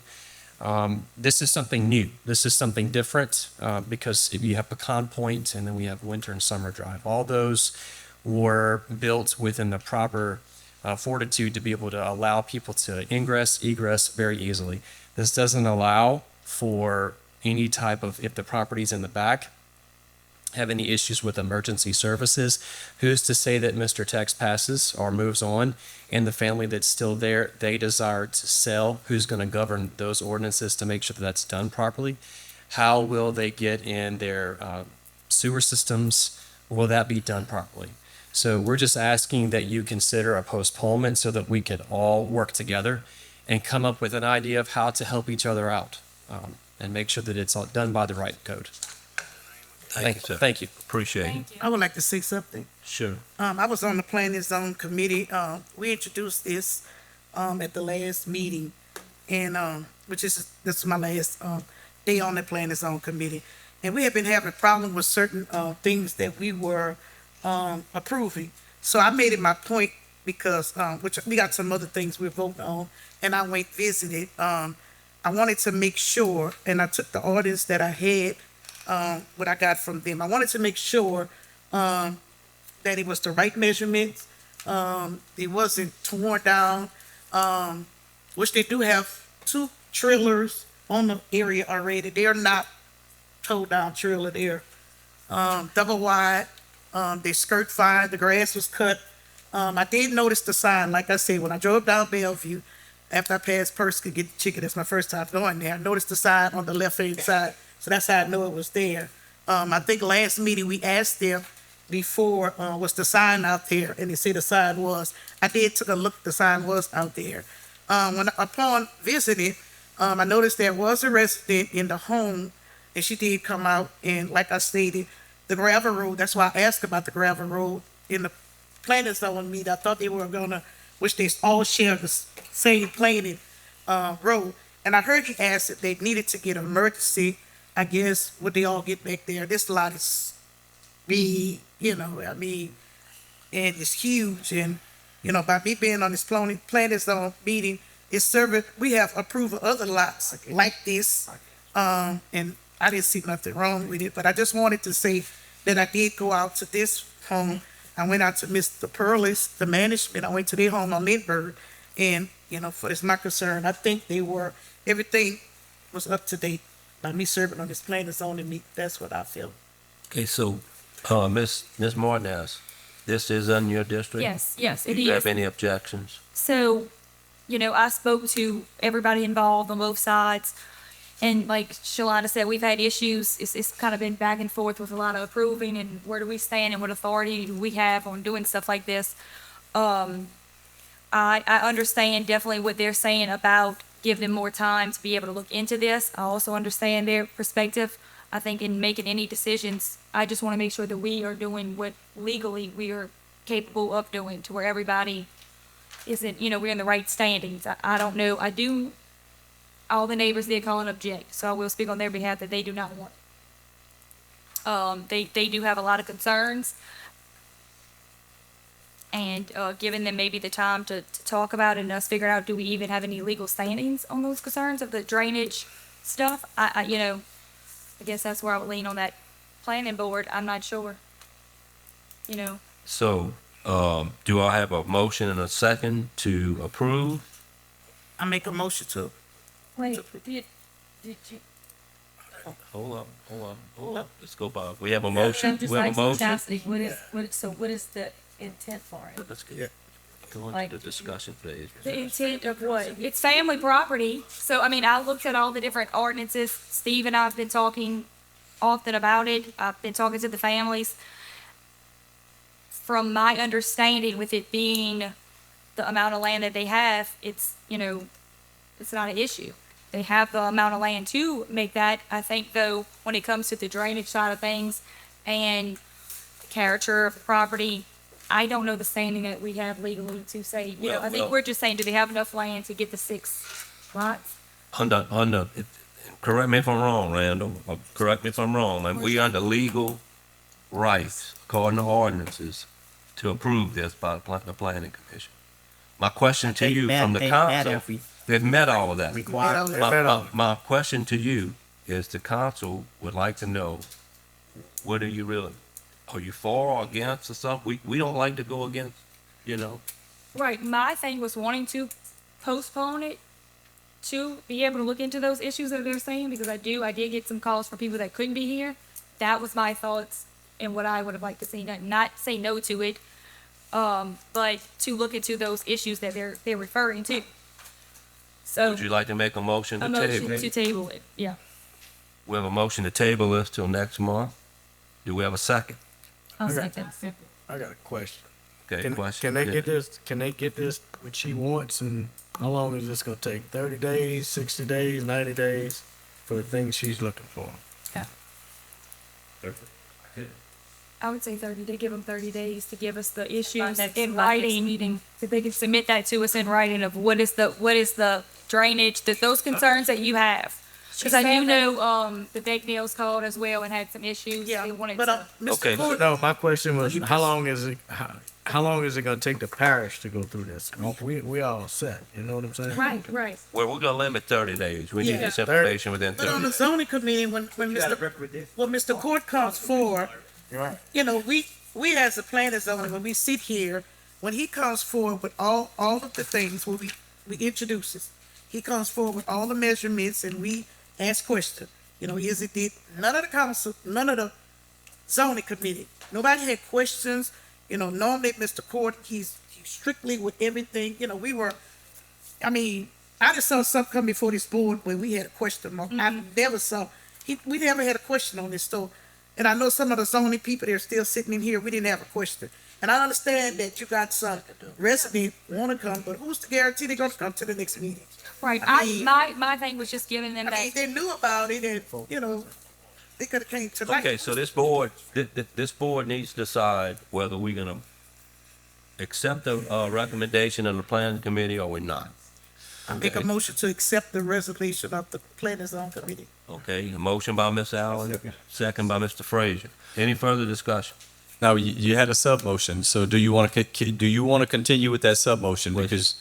This is something new. This is something different because if you have Pecan Point and then we have Winter and Summer Drive, all those were built within the proper fortitude to be able to allow people to ingress, egress very easily. This doesn't allow for any type of, if the property's in the back, have any issues with emergency services. Who's to say that Mr. Tex passes or moves on and the family that's still there, they desire to sell? Who's going to govern those ordinances to make sure that that's done properly? How will they get in their sewer systems? Will that be done properly? So we're just asking that you consider a postponement so that we can all work together and come up with an idea of how to help each other out, and make sure that it's all done by the right code. Thank you, sir. Thank you. Appreciate it. I would like to say something. Sure. I was on the planning zone committee. We introduced this, at the last meeting, and, this is my last, day on the planning zone committee. And we have been having a problem with certain, things that we were, approving. So I made it my point because, which we got some other things we're voting on, and I went visited. I wanted to make sure, and I took the orders that I had, what I got from them. I wanted to make sure, that it was the right measurements. It wasn't torn down, which they do have 2 trailers on the area already. They're not towed down trailer. They're, double wide. They skirt fine. The grass was cut. I did notice the sign. Like I said, when I drove down Bellevue, after I passed Purse to get the chicken, that's my first time going there, I noticed the sign on the left-hand side. So that's how I know it was there. I think last meeting we asked them before, was the sign out there? And they said the sign was. I did took a look, the sign was out there. Upon visiting, I noticed there was a resident in the home, and she did come out, and like I stated, the gravel road, that's why I asked about the gravel road in the planning zone meet. I thought they were gonna, which they all share the same planning, road. And I heard you ask if they needed to get emergency, I guess, would they all get back there? This lot is big, and it's huge. And, by me being on this planning zone meeting, it's serving, we have approved of other lots like this. And I didn't see nothing wrong with it, but I just wanted to say that I did go out to this home. I went out to Mr. Parish, the management. I went to their home on Lindbergh. And, for this my concern, I think everything was up to date. By me serving on this planning zone and me, that's what I feel. Okay, so, Ms. Martinez, this is in your district? Yes, it Do you have is. any objections? So, I spoke to everybody involved on both sides. And like Shalana said, we've had issues. It's kind of been back and forth with a lot of approving and where do we stand and what authority do we have on doing stuff like this. I understand definitely what they're saying about give them more time to be able to look into this. I also understand their perspective. I think in making any decisions, I just want to make sure that we are doing what legally we are capable of doing to where everybody isn't, we're in the right standings. I don't know. All the neighbors did call and object, so I will speak on their behalf that they do not want it. They do have a lot of concerns. And giving them maybe the time to talk about it and us figure out, do we even have any legal standings on those concerns of the drainage stuff? I guess that's where I would lean on that planning board. I'm not sure. So, do I have a motion and a second to approve? I make a motion to. Wait, did you? Hold up. Let's go, Bob. We have a motion. We have a motion. What is the intent for it? Let's go into the discussion phase. The intent of what? It's family property. So, I looked at all the different ordinances. Steve and I have been talking often about it. I've been talking to the families. From my understanding, with it being the amount of land that they have, it's not an issue. They have the amount of land to make that. I think, though, when it comes to the drainage side of things and the character of the property, I don't know the standing that we have legally to say, I think we're just saying, do they have enough land to get the 6 lots? Correct me if I'm wrong, Randall. Correct me if I'm wrong. And we under legal rights, according to ordinances, to approve this by the planning commission. My question to you from the council, they've met all of that. My question to you is the council would like to know, what are you really? Are you for or against or something? We don't like to go against, Right. My thing was wanting to postpone it to be able to look into those issues that they're saying, because I did get some calls from people that couldn't be here. That was my thoughts and what I would have liked to see. Not say no to it, but to look into those issues that they're referring to. So Would you like to make a motion to a motion table? to table it, yeah. We have a motion to table this till next month. Do we have a second? I'll Okay. second. I got a question. Okay, question. Can they Yeah. get this, can they get this what she wants, and how long is this gonna take? 30 days, 60 days, 90 days for the things she's looking for? I would say 30, to give them 30 days to give us the issues in writing. If they can submit that to us in writing of what is the drainage, those concerns that you have. Because I do know, the Big Nails called as well and had some issues. Yeah, They wanted but, to. Okay. Mr. Gordon, No, my question was, how long is it, how long is it gonna take the parish to go through this? We all set, you know what I'm saying? Right, right. Well, we're gonna limit 30 days. We need Yeah. this information within but on 30. the zoning committee, when Mr. Court comes forward, Right. you know, we as a planning zone, when we sit here, when he comes forward with all of the things, when we introduce it, he comes forward with all the measurements and we ask questions. You know, is it none of the council, none of the zoning committee, nobody had questions. You know, normally Mr. Court, he's strictly with everything. You know, I just saw something come before this board when we had a question mark. I never saw, we never had a question on this store. And I know some of the zoning people, they're still sitting in here, we didn't have a question. And I understand that you got some resident wanna come, but who's to guarantee they're gonna come to the next meeting? Right. I mean- My thing was just giving them I mean, that. they knew about it and, you know, they could've came tonight. Okay, so this board, this board needs to decide whether we're gonna accept the, recommendation of the planning committee or we're not. I make a motion to accept the resolution of the planning zone committee. Okay, a motion by Ms. Allen, second by Mr. Frazier. Any further discussion? Now, you had a sub-motion, so do you want to continue with that sub-motion? Because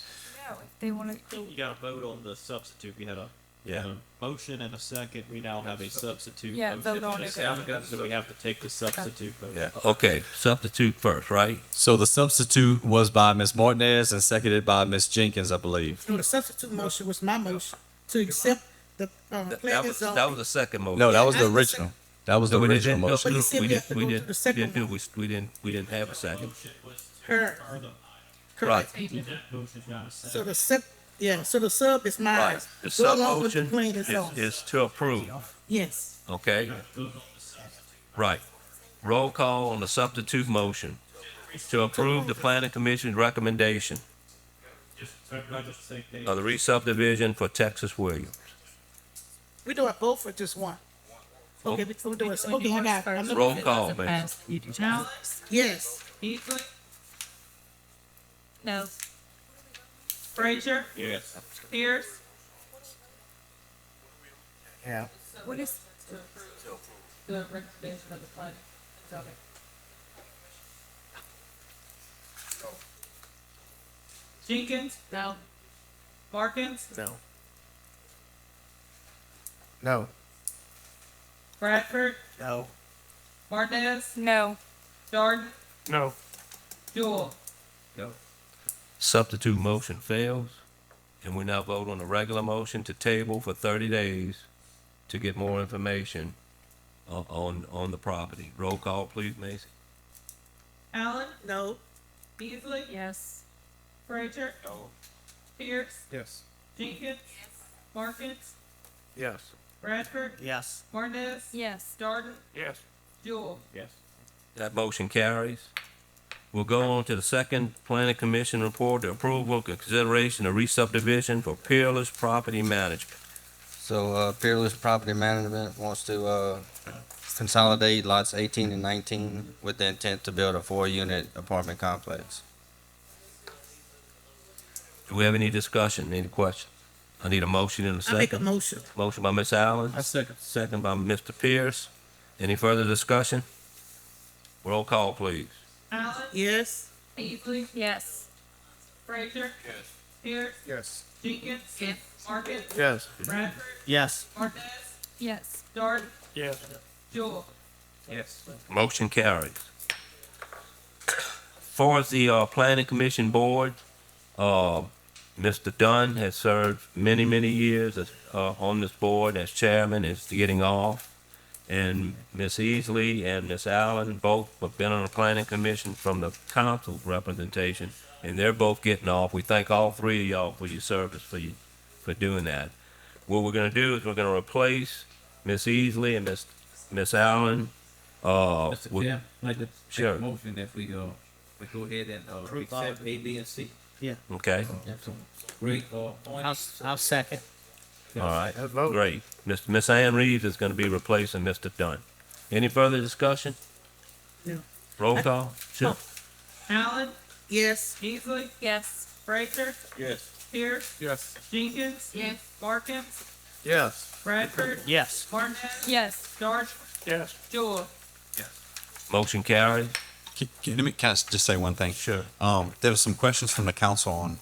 They want to. You gotta vote on the substitute. We had a Yeah. motion and a second. We now have a substitute. Yeah, motion. vote on it. So we have to take the substitute vote. Yeah, okay, substitute first, right? so the substitute was by Ms. Martinez and seconded by Ms. Jenkins, I believe. So the substitute motion was my motion to accept the, That planning was, zone. that was the second motion. No, that was the I was the original. That was the No, we original didn't- no, motion. But you said we have to we go to didn't- the second we didn't, we didn't, we didn't have a second. Her. Right, So the so the sub is mine. right. The Go along with the sub-motion planning zone. is to approve, Yes. okay? Right. Roll call on the substitute motion to approve the planning commission's recommendation of the re-subdivision for Texas Williams. We do it both or just one? Okay, we do it. Okay, I got it. I'm looking Roll at it. call, man. Alex, Yes. Beasley, No. Frazier, Yes. Pierce, Yeah. What is? the recommendation of the planning. zoning. Jenkins? No. Markins? No. No. Bradford? No. Martinez? No. Jordan? No. Jewel? Substitute motion fails, and we now vote on the regular motion to table for 30 days to get more information on the property. Roll call, please, Macy. Allen? No. Beasley? Yes. Frazier? No. Pierce? Yes. Jenkins? Markins? Yes. Bradford? Yes. Martinez? Yes. Jordan? Yes. Jewel? Yes. That motion carries. We'll go on to the second planning commission report, the approval and consideration of re-subdivision for Peerless Property Management. So, Peerless Property Management wants to, consolidate lots 18 and 19 with the intent to build a 4-unit apartment complex. Do we have any discussion, any questions? I need a motion in a I make a second. motion. Motion by Ms. Allen. second. Second by Mr. Pierce. Any further discussion? Roll call, please. Allen? Yes. Beasley? Yes. Frazier? Pierce? Yes. Jenkins? Markins? Yes. Bradford? Yes. Martinez? Yes. Jordan? Yes. Jewel? Yes. Motion carries. Far as the planning commission board, Mr. Dunn has served many, many years as, on this board as chairman, is getting off. And Ms. Easley and Ms. Allen both have been on the planning commission from the council representation, and they're both getting off. We thank all three of y'all for your service, for doing that. What we're gonna do is we're gonna replace Miss Easley and Miss Allen. Mr. would- Chair, I'd like to make Sure. a motion that we go ahead and, accept A, B, and C. Yeah. Okay, Great, I'll second. all right, vote. great. Miss Ann Reeves is gonna be replacing Mr. Dunn. Any further discussion? Yeah. Roll call? Sure. Allen, Yes. Easley, Yes. Frazier, Yes. Pierce, Yes. Jenkins, Yes. Larkins, Yes. Bradford, Yes. Martinez, Yes. George, Yes. Jewel. Motion carried. Let me can I just say one thing? Sure. There was some questions from the council on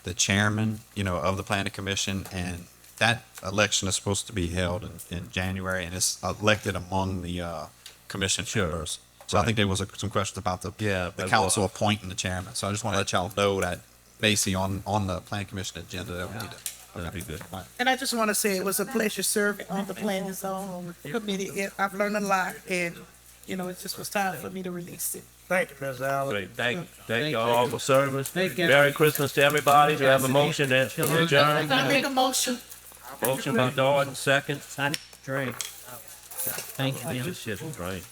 the chairman, of the planning commission, and that election is supposed to be held in January, and it's elected among the commission members. So I think there was some questions about the that council was. appointing the chairman. So I just want to let y'all know that basically on the planning commission agenda that we need to. That'd be good. And I just want to say it was a pleasure serving on the planning zone committee. I've learned a lot, and it just was time for me to release it. Thank you, Ms. Allen. Great, thank y'all all for service. Thank you. Merry Christmas to everybody. Do you have a motion to adjourn? Can I make a motion? Motion by Norton, second. Drink. Thank you. This shit is great.